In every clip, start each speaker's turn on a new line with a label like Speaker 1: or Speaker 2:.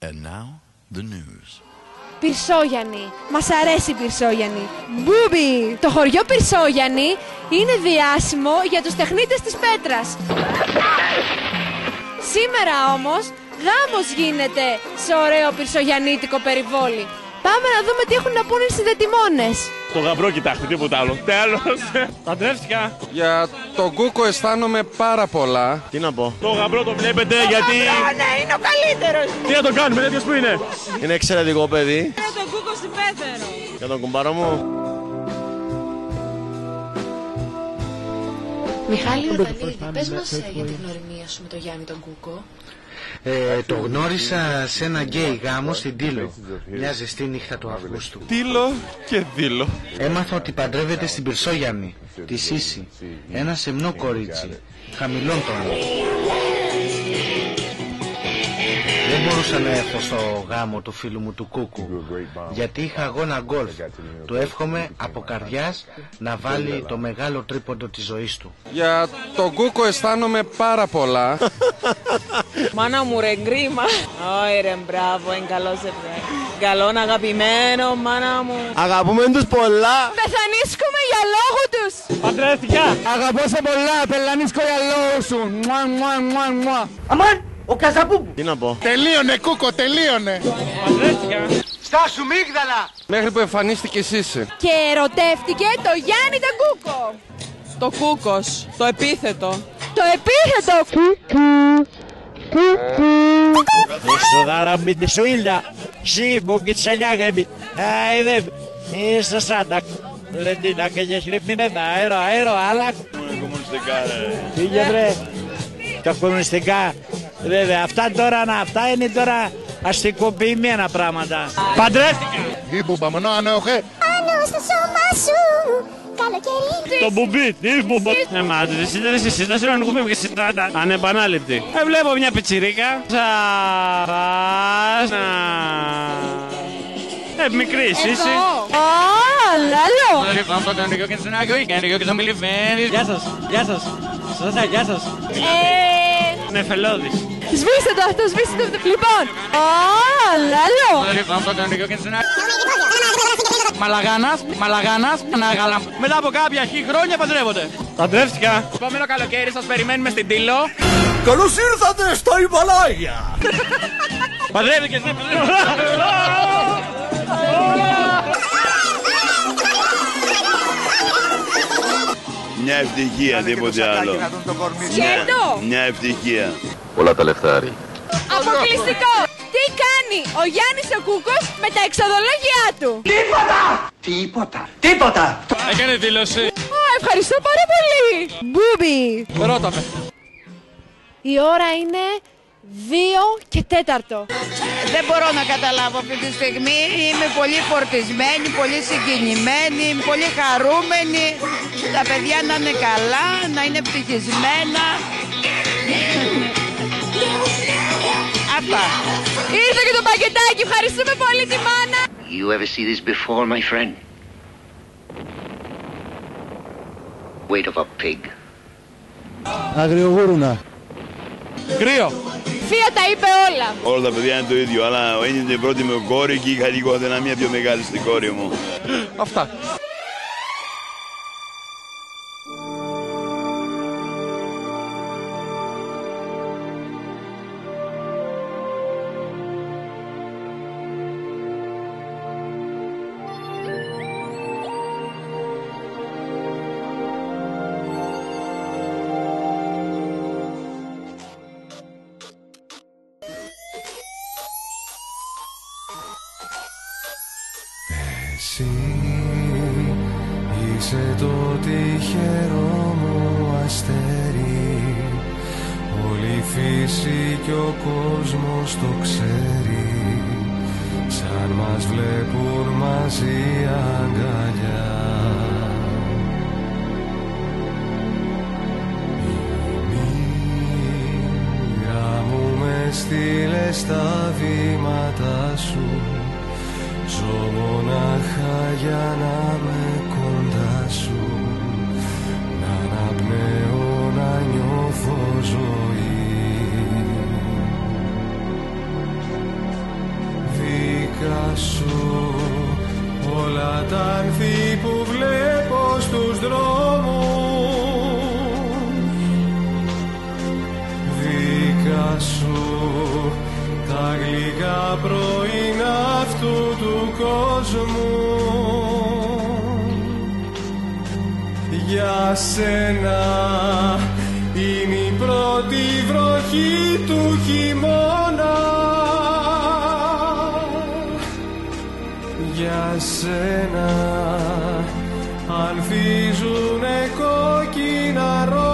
Speaker 1: And now, the news.
Speaker 2: Πυρσόγιαννη. Μας αρέσει η Πυρσόγιαννη. Μπούμπι! Το χωριό Πυρσόγιαννη είναι διάσημο για τους τεχνίτες της πέτρας. Σήμερα όμως γάμος γίνεται σε ωραίο πυρσογιαννίτικο περιβόλι. Πάμε να δούμε τι έχουν να πούνε οι συνδετημόνες.
Speaker 3: Το γαμπρό κοιτάξτε, τίποτα άλλο. Τέλος. Παντρεύτηκα.
Speaker 4: Για τον Κούκο αισθάνομαι πάρα πολλά.
Speaker 3: Τι να πω. Το γαμπρό το βλέπετε γιατί...
Speaker 2: Ναι, είναι ο καλύτερος.
Speaker 3: Τι να το κάνουμε, τέτοιος που είναι. Είναι εξαιρετικό παιδί.
Speaker 2: Είναι τον Κούκο στην Πέθερο.
Speaker 3: Για τον κουμπάρο μου.
Speaker 2: Μιχάλη Ορτανίδη, πες μας για την γνωριμία σου με τον Γιάννη τον Κούκο.
Speaker 5: Το γνώρισα σε ένα γκέι γάμο στην Τήλο, μια ζεστή νύχτα του Αυγούστου.
Speaker 4: Τήλο και δήλο.
Speaker 5: Έμαθα ότι παντρεύεται στην Πυρσόγιαννη, τη Σύση, ένα σεμνό κορίτσι, χαμηλών τόνων. Δεν μπορούσα να έρθω στο γάμο του φίλου μου του Κούκου, γιατί είχα αγώνα γκολφ. Του εύχομαι από καρδιάς να βάλει το μεγάλο τρίποντο της ζωής του.
Speaker 4: Για τον Κούκο αισθάνομαι πάρα πολλά.
Speaker 6: Μάνα μου ρε γκρίμα. Όχι ρε μπράβο, είναι καλό ζευγάρι. Καλόν αγαπημένο μάνα μου.
Speaker 3: Αγαπούμε τους πολλά.
Speaker 2: Πεθανίσκουμε για λόγου τους.
Speaker 3: Παντρεύτηκα.
Speaker 5: Αγαπώ σε πολλά, πελανίσκω για λόγου σου.
Speaker 7: Αμάν, ο Καζαπούπου.
Speaker 3: Τι να πω.
Speaker 4: Τελείωνε Κούκο, τελείωνε.
Speaker 3: Παντρεύτηκα.
Speaker 7: Στάσου μίγδαλα.
Speaker 4: Μέχρι που εμφανίστηκε εσύ.
Speaker 2: Και ερωτεύτηκε το Γιάννη τον Κούκο.
Speaker 6: Το Κούκος, το επίθετο.
Speaker 2: Το επίθετο.
Speaker 8: Σοδάρα με τη σουίλια, σύμπου και τσαλιάγαμε. Άιδε, είσαι σάντα. Λεντίνα και γεσλίπνινε τα αέρο, άλλα.
Speaker 3: Κομμουνιστικά ρε.
Speaker 8: Πήγε βρε, τα κομμουνιστικά. Βέβαια, αυτά είναι τώρα αστικοποιημένα πράγματα.
Speaker 3: Παντρεύτηκα.
Speaker 2: Πάνω στο σώμα σου. Καλοκαιρί.
Speaker 3: Το μπουμπί, τι μπουμπί. Μα εσείς να συναντηθούμε και συντάτα. Ανεπανάληπτη. Βλέπω μια πιτσιρίκα. Μικρή σύση.
Speaker 2: Λαλό.
Speaker 8: Γεια σας. Γεια σας.
Speaker 3: Νεφελώδης.
Speaker 2: Σβήστε το αυτό, σβήστε το. Λοιπόν. Λαλό.
Speaker 6: Μαλαγάνας,
Speaker 3: Μετά από κάποια χρόνια παντρεύονται. Παντρεύτηκα.
Speaker 6: επόμενο καλοκαίρι σας περιμένουμε στην Τήλο.
Speaker 7: Καλώς ήρθατε στο Ιμαλάια.
Speaker 3: Παντρεύτηκες.
Speaker 1: Μια ευτυχία, τίποτε άλλο.
Speaker 2: Σκέτο.
Speaker 1: Μια ευτυχία.
Speaker 9: Πολλά τα λεφτάρι.
Speaker 2: Αποκλειστικό. Τι κάνει ο Γιάννης ο Κούκος με τα εξοδολόγια του.
Speaker 7: Τίποτα.
Speaker 3: Έκανε δήλωση.
Speaker 2: Ευχαριστώ πάρα πολύ. Μπούμπι.
Speaker 3: Ρώτα με.
Speaker 2: Η ώρα είναι 2:04.
Speaker 6: Δεν μπορώ να καταλάβω αυτή τη στιγμή. Είμαι πολύ φορτισμένη, πολύ συγκινημένη, πολύ χαρούμενη. Τα παιδιά να είναι καλά, να είναι ευτυχισμένα. Αυτά.
Speaker 2: Ήρθε και το πακετάκι. Ευχαριστούμε πολύ τη μάνα.
Speaker 7: You ever see this before, my friend? Weight of a pig.
Speaker 5: Αγριογούρουνα.
Speaker 3: Κρύο.
Speaker 2: Φία τα είπε όλα.
Speaker 1: Όλα τα παιδιά είναι το ίδιο, αλλά είναι η πρώτη μου κόρη και είχα λίγο αδυναμία πιο μεγάλη στην κόρη μου.
Speaker 4: Αυτά.
Speaker 10: Εσύ είσαι το τυχερό μου αστέρι. Όλη η φύση και ο κόσμος το ξέρει. Σαν μας βλέπουν μαζί αγκαλιά. Η μοίρα μου με στείλε στα βήματα σου. Ζω μονάχα για να με κοντά σου, να αναπνέω, να νιώθω ζωή. σου τα γλυκά πρωινά αυτού του κόσμου. Για σένα είναι η πρώτη βροχή του χειμώνα. Για σένα ανθίζουνε κόκκινα ρόδα.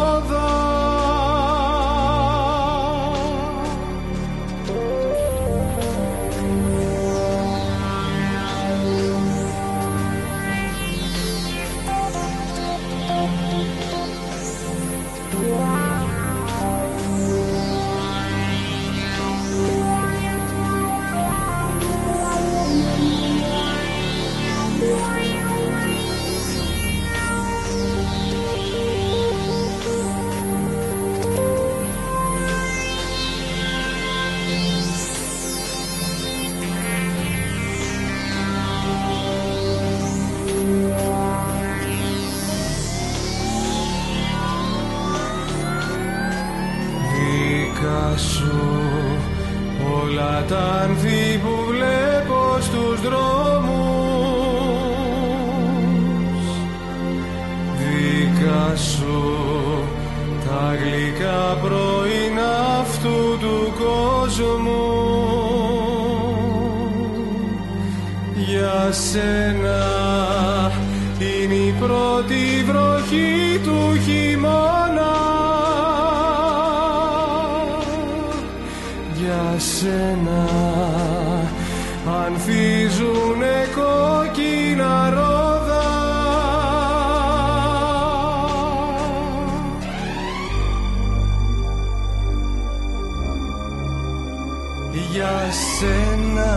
Speaker 10: Σου όλα τα άνθη που βλέπω στους δρόμους, δικά σου τα γλυκά πρωινά αυτού του κόσμου. Για σένα είναι η πρώτη βροχή του χειμώνα. Για σένα ανθίζουνε κόκκινα ρόδα. Για σένα